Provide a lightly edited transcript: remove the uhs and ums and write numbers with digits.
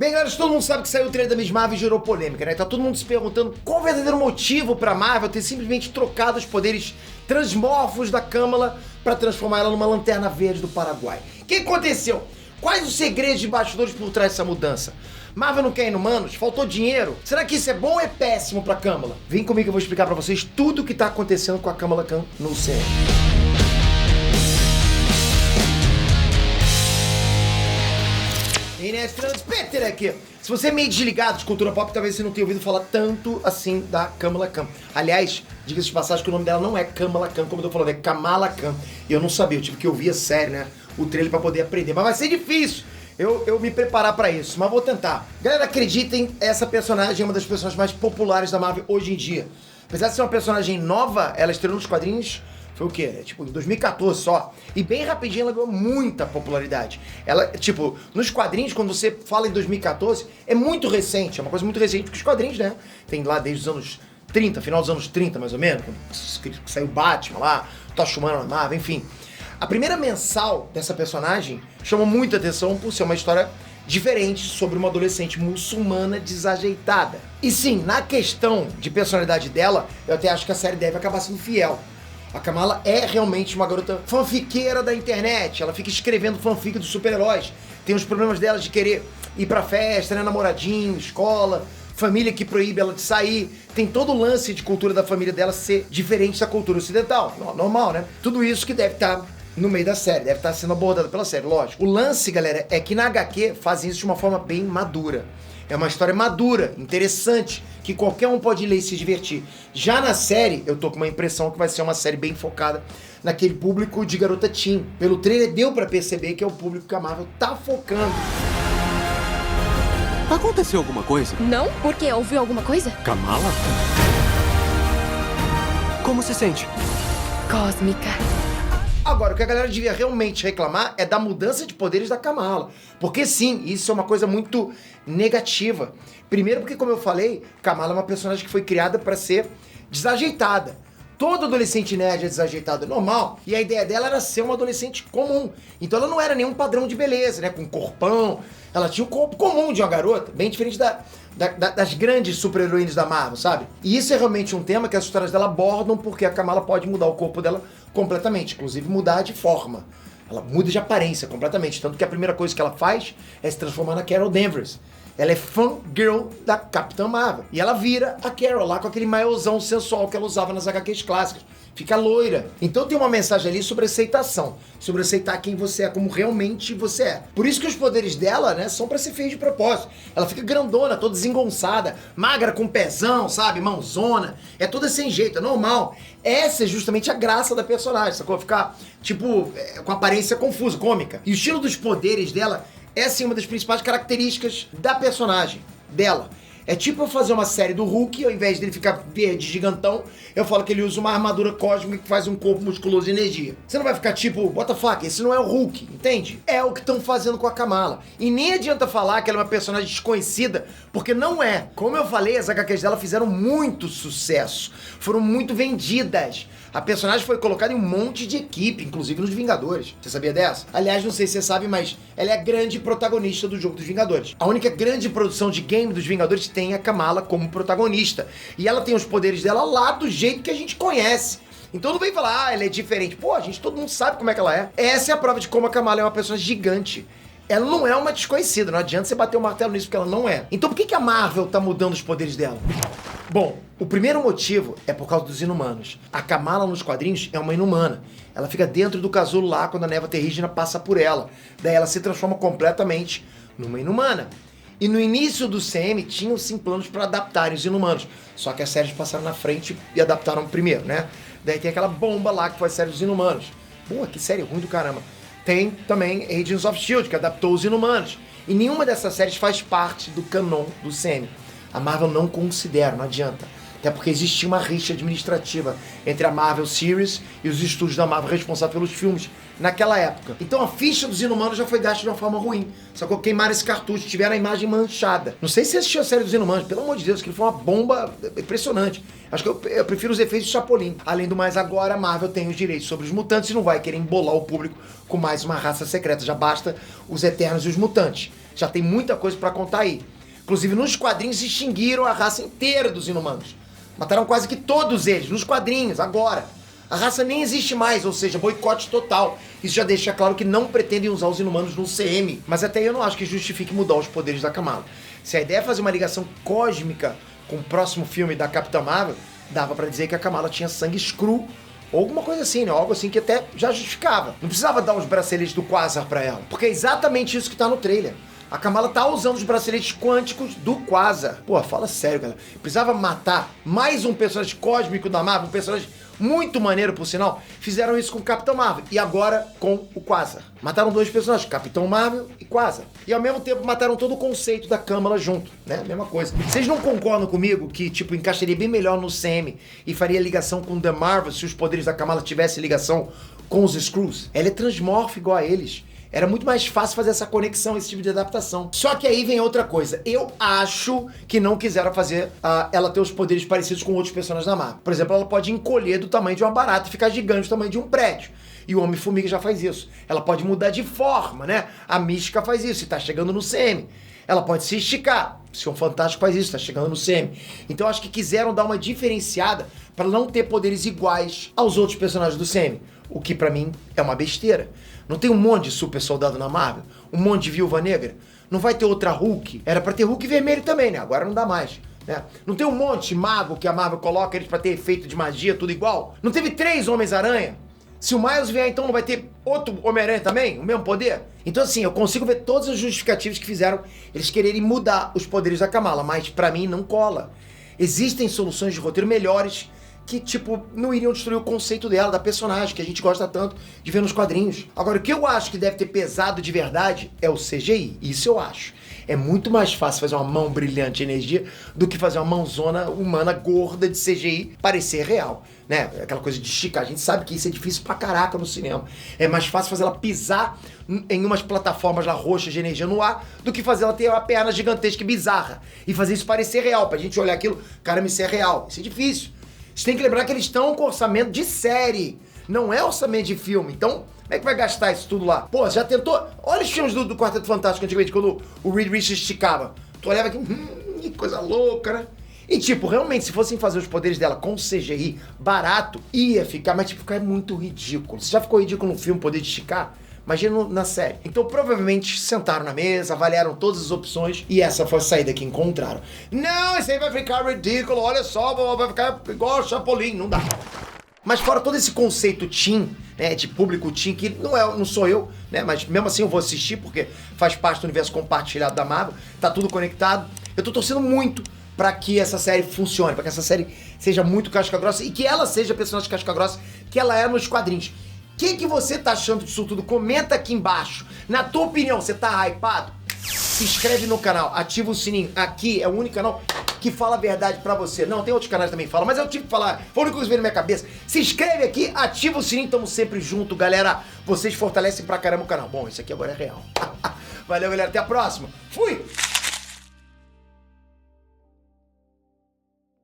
Bem, galera, todo mundo sabe que saiu o trailer da Miss Marvel e gerou polêmica, né? Tá todo mundo se perguntando qual o verdadeiro motivo pra Marvel ter simplesmente trocado os poderes transmorfos da Kamala pra transformar ela numa lanterna verde do Paraguai. O que aconteceu? Quais os segredos de bastidores por trás dessa mudança? Marvel não quer Inumanos? Faltou dinheiro? Será que isso é bom ou é péssimo pra Kamala? Vem comigo que eu vou explicar pra vocês tudo o que tá acontecendo com a Kamala Khan no cinema. Peter aqui. Se você é meio desligado de cultura pop, talvez você não tenha ouvido falar tanto assim da Kamala Khan. Aliás, diga-se de passagem que o nome dela não é Kamala Khan, como eu tô falando, é Kamala Khan. E eu não sabia, eu tive que ouvir a série, né? O trailer pra poder aprender. Mas vai ser difícil eu me preparar pra isso, mas vou tentar. Galera, acreditem, essa personagem é uma das personagens mais populares da Marvel hoje em dia. Apesar de ser uma personagem nova, ela estreou nos quadrinhos... Foi o quê? Tipo, em 2014 só. E bem rapidinho ela ganhou muita popularidade. Ela, tipo, nos quadrinhos, quando você fala em 2014, é muito recente. É uma coisa muito recente, porque os quadrinhos, né? Tem lá desde os anos 30, final dos anos 30, mais ou menos. Quando saiu Batman lá, Tocha Humana na Marvel, enfim. A primeira mensal dessa personagem chamou muita atenção por ser uma história diferente sobre uma adolescente muçulmana desajeitada. E sim, na questão de personalidade dela, eu até acho que a série deve acabar sendo fiel. A Kamala é realmente uma garota fanfiqueira da internet. Ela fica escrevendo fanfic dos super-heróis. Tem os problemas dela de querer ir pra festa, né? Namoradinho, escola, família que proíbe ela de sair. Tem todo o lance de cultura da família dela ser diferente da cultura ocidental. Normal, né? Tudo isso que deve estar no meio da série, deve estar sendo abordado pela série, lógico. O lance, galera, é que na HQ fazem isso de uma forma bem madura. É uma história madura, interessante, que qualquer um pode ler e se divertir. Já na série, eu tô com uma impressão que vai ser uma série bem focada naquele público de garota teen. Pelo trailer deu pra perceber que é o público que a Marvel tá focando. Aconteceu alguma coisa? Não? Por quê? Ouviu alguma coisa? Kamala? Como se sente? Cósmica. Agora, o que a galera devia realmente reclamar é da mudança de poderes da Kamala. Porque sim, isso é uma coisa muito negativa. Primeiro porque, como eu falei, Kamala é uma personagem que foi criada para ser desajeitada. Todo adolescente nerd é desajeitado, é normal. E a ideia dela era ser uma adolescente comum. Então ela não era nenhum padrão de beleza, né? Com corpão. Ela tinha o corpo comum de uma garota, bem diferente das grandes super-heroínas da Marvel, sabe? E isso é realmente um tema que as histórias dela abordam, porque a Kamala pode mudar o corpo dela completamente, inclusive mudar de forma. Ela muda de aparência completamente, tanto que a primeira coisa que ela faz é se transformar na Carol Danvers. Ela é fangirl da Capitã Marvel. E ela vira a Carol lá com aquele maiôzão sensual que ela usava nas HQs clássicas. Fica loira. Então tem uma mensagem ali sobre aceitação. Sobre aceitar quem você é, como realmente você é. Por isso que os poderes dela, né, são pra ser feitos de propósito. Ela fica grandona, toda desengonçada, magra com pezão, sabe? Mãozona. É toda sem jeito, é normal. Essa é justamente a graça da personagem, sacou? Ficar, tipo, com aparência confusa, cômica. E o estilo dos poderes dela é, assim, uma das principais características da personagem, dela. É tipo eu fazer uma série do Hulk, ao invés dele ficar verde, gigantão, eu falo que ele usa uma armadura cósmica que faz um corpo musculoso de energia. Você não vai ficar tipo, what the fuck, esse não é o Hulk, entende? É o que estão fazendo com a Kamala. E nem adianta falar que ela é uma personagem desconhecida, porque não é. Como eu falei, as HQs dela fizeram muito sucesso, foram muito vendidas. A personagem foi colocada em um monte de equipe, inclusive nos Vingadores. Você sabia dessa? Aliás, não sei se você sabe, mas ela é a grande protagonista do jogo dos Vingadores. A única grande produção de game dos Vingadores tem a Kamala como protagonista. E ela tem os poderes dela lá do jeito que a gente conhece. Então não vem falar, ela é diferente. Pô, todo mundo sabe como é que ela é. Essa é a prova de como a Kamala é uma personagem gigante. Ela não é uma desconhecida, não adianta você bater o martelo nisso, porque ela não é. Então por que a Marvel tá mudando os poderes dela? Bom, o primeiro motivo é por causa dos inumanos. A Kamala nos quadrinhos é uma inumana. Ela fica dentro do casulo lá quando a névoa terrígena passa por ela. Daí ela se transforma completamente numa inumana. E no início do CM tinham sim planos para adaptarem os inumanos. Só que as séries passaram na frente e adaptaram primeiro, né? Daí tem aquela bomba lá que foi a série dos inumanos. Pô, que série ruim do caramba. Tem também Agents of S.H.I.E.L.D., que adaptou os inumanos. E nenhuma dessas séries faz parte do canon do CM. A Marvel não considera, não adianta. Até porque existia uma rixa administrativa entre a Marvel Series e os estúdios da Marvel responsáveis pelos filmes naquela época. Então a ficha dos Inumanos já foi gasta de uma forma ruim. Só que queimaram esse cartucho, tiveram a imagem manchada. Não sei se você assistiu a série dos Inumanos, pelo amor de Deus, que foi uma bomba impressionante. Acho que eu prefiro os efeitos de Chapolin. Além do mais, agora a Marvel tem os direitos sobre os mutantes e não vai querer embolar o público com mais uma raça secreta. Já basta os Eternos e os Mutantes. Já tem muita coisa pra contar aí. Inclusive, nos quadrinhos extinguiram a raça inteira dos inumanos. Mataram quase que todos eles, nos quadrinhos, agora. A raça nem existe mais, ou seja, boicote total. Isso já deixa claro que não pretendem usar os inumanos no CM. Mas até eu não acho que justifique mudar os poderes da Kamala. Se a ideia é fazer uma ligação cósmica com o próximo filme da Capitã Marvel, dava pra dizer que a Kamala tinha sangue Skrull, ou alguma coisa assim, né? Algo assim que até já justificava. Não precisava dar os braceletes do Quasar pra ela, porque é exatamente isso que tá no trailer. A Kamala tá usando os braceletes quânticos do Quasar. Pô, fala sério, galera. Precisava matar mais um personagem cósmico da Marvel, um personagem muito maneiro, por sinal. Fizeram isso com o Capitão Marvel e agora com o Quasar. Mataram dois personagens, Capitão Marvel e Quasar. E ao mesmo tempo mataram todo o conceito da Kamala junto, né? Mesma coisa. Vocês não concordam comigo que, tipo, encaixaria bem melhor no CM e faria ligação com The Marvel se os poderes da Kamala tivessem ligação com os Skrulls? Ela é transmorfa igual a eles. Era muito mais fácil fazer essa conexão, esse tipo de adaptação. Só que aí vem outra coisa. Eu acho que não quiseram fazer ela ter os poderes parecidos com outros personagens da Marvel. Por exemplo, ela pode encolher do tamanho de uma barata e ficar gigante do tamanho de um prédio. E o Homem-Formiga já faz isso. Ela pode mudar de forma, né? A Mística faz isso e tá chegando no CM. Ela pode se esticar. O Senhor Fantástico faz isso, tá chegando no CM. Então eu acho que quiseram dar uma diferenciada para não ter poderes iguais aos outros personagens do CM. O que pra mim é uma besteira. Não tem um monte de super soldado na Marvel? Um monte de Viúva Negra? Não vai ter outra Hulk? Era pra ter Hulk vermelho também, né? Agora não dá mais, né? Não tem um monte de mago que a Marvel coloca eles pra ter efeito de magia, tudo igual? Não teve 3 Homens-Aranha? Se o Miles vier, então não vai ter outro Homem-Aranha também? O mesmo poder? Então assim, eu consigo ver todos os justificativos que fizeram eles quererem mudar os poderes da Kamala, mas pra mim não cola. Existem soluções de roteiro melhores que, tipo, não iriam destruir o conceito dela, da personagem, que a gente gosta tanto de ver nos quadrinhos. Agora, o que eu acho que deve ter pesado de verdade é o CGI. Isso eu acho. É muito mais fácil fazer uma mão brilhante de energia do que fazer uma mãozona humana gorda de CGI parecer real, né? Aquela coisa de esticar. A gente sabe que isso é difícil pra caraca no cinema. É mais fácil fazer ela pisar em umas plataformas lá roxas de energia no ar do que fazer ela ter uma perna gigantesca e bizarra. E fazer isso parecer real. Pra gente olhar aquilo, caramba, isso é real. Isso é difícil. Você tem que lembrar que eles estão com orçamento de série, não é orçamento de filme. Então, como é que vai gastar isso tudo lá? Pô, já tentou? Olha os filmes do Quarteto Fantástico antigamente, quando o Reed Richards esticava. Tu olhava aqui, que coisa louca, né? E tipo, realmente, se fossem fazer os poderes dela com CGI barato, ia ficar, mas tipo, ficar muito ridículo. Se já ficou ridículo no filme poder de esticar, imagina na série. Então provavelmente sentaram na mesa, avaliaram todas as opções e essa foi a saída que encontraram. Não, isso aí vai ficar ridículo, olha só, vai ficar igual o Chapolin, não dá. Mas fora todo esse conceito teen, né, de público teen, que não sou eu, né, mas mesmo assim eu vou assistir porque faz parte do universo compartilhado da Marvel, tá tudo conectado. Eu tô torcendo muito pra que essa série funcione, pra que essa série seja muito casca grossa e que ela seja a personagem casca grossa que ela é nos quadrinhos. O que você tá achando disso tudo? Comenta aqui embaixo. Na tua opinião, você tá hypado? Se inscreve no canal, ativa o sininho. Aqui é o único canal que fala a verdade pra você. Não, tem outros canais que também falam, mas eu tive que falar. Foi o único que veio na minha cabeça. Se inscreve aqui, ativa o sininho, tamo sempre junto, galera. Vocês fortalecem pra caramba o canal. Bom, isso aqui agora é real. Valeu, galera. Até a próxima. Fui!